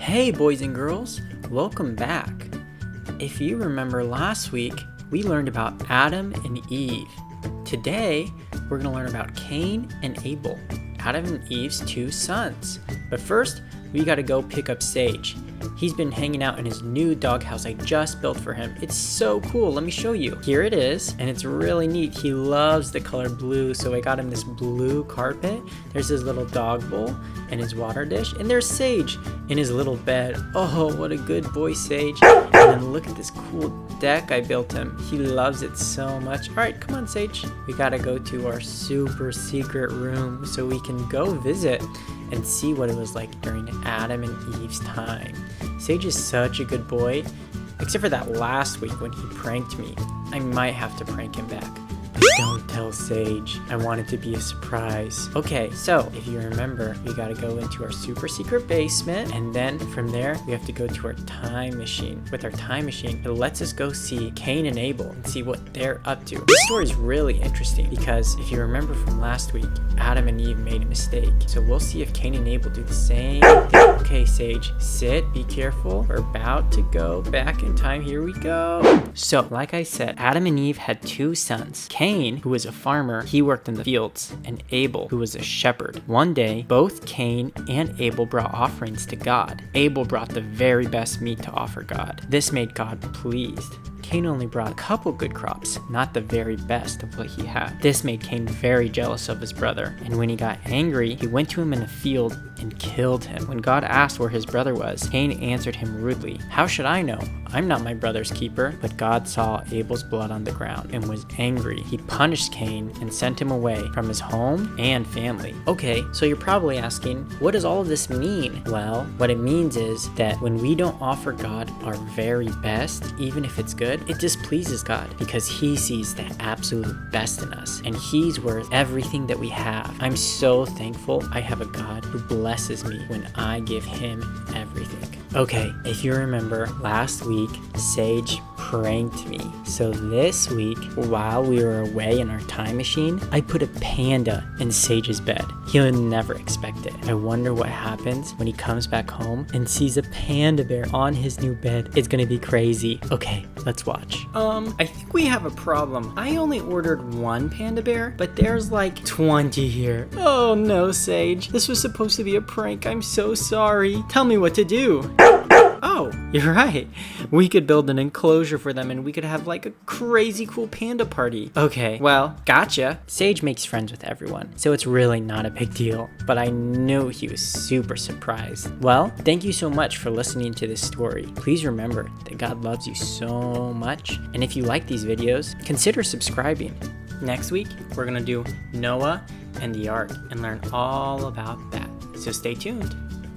Hey boys and girls, welcome back. If you remember last week, we learned about Adam and Eve. Today, we're going to learn about Cain and Abel, Adam and Eve's two sons. But first, we got to go pick up Sage. He's been hanging out in his new doghouse I just built for him. It's so cool. Let me show you. Here it is, and it's really neat. He loves the color blue, so I got him this blue carpet. There's his little dog bowl and his water dish, and there's Sage in his little bed. Oh, what a good boy, Sage. And then look at this cool deck I built him. He loves it so much. All right, come on, Sage. We gotta go to our super secret room so we can go visit and see what it was like during Adam and Eve's time. Sage is such a good boy, except for that last week when he pranked me. I might have to prank him back. But don't tell Sage. I want it to be a surprise. Okay, so if you remember, we gotta go into our super secret basement, and then from there, we have to go to our time machine. With our time machine, it lets us go see Cain and Abel and see what they're up to. This story is really interesting because if you remember from last week, Adam and Eve made a mistake. So we'll see if Cain and Abel do the same thing. Okay, Sage, sit, be careful. We're about to go back in time. Here we go. So, like I said, Adam and Eve had two sons. Cain, who was a farmer, he worked in the fields, and Abel, who was a shepherd. One day, both Cain and Abel brought offerings to God. Abel brought the very best meat to offer God. This made God pleased. Cain only brought a couple good crops, not the very best of what he had. This made Cain very jealous of his brother, and when he got angry, he went to him in a field and killed him. When God asked where his brother was, Cain answered him rudely, "How should I know? I'm not my brother's keeper." But God saw Abel's blood on the ground and was angry. He punished Cain and sent him away from his home and family. Okay, so you're probably asking, what does all of this mean? Well, what it means is that when we don't offer God our very best, even if it's good, it displeases God because he sees the absolute best in us and he's worth everything that we have. I'm so thankful I have a God who blesses me when I give him everything. Okay, if you remember, last week, Sage pranked me. So this week, while we were away in our time machine, I put a panda in Sage's bed. He'll never expect it. I wonder what happens when he comes back home and sees a panda bear on his new bed. It's gonna be crazy. Okay, let's watch. I think we have a problem. I only ordered one panda bear, but there's like 20 here. Oh no, Sage. This was supposed to be a prank. I'm so sorry. Tell me what to do. Oh, you're right. We could build an enclosure for them and we could have like a crazy cool panda party. Okay, well, gotcha. Sage makes friends with everyone, so it's really not a big deal. But I knew he was super surprised. Well, thank you so much for listening to this story. Please remember that God loves you so much. And if you like these videos, consider subscribing. Next week, we're gonna do Noah and the Ark and learn all about that. So stay tuned.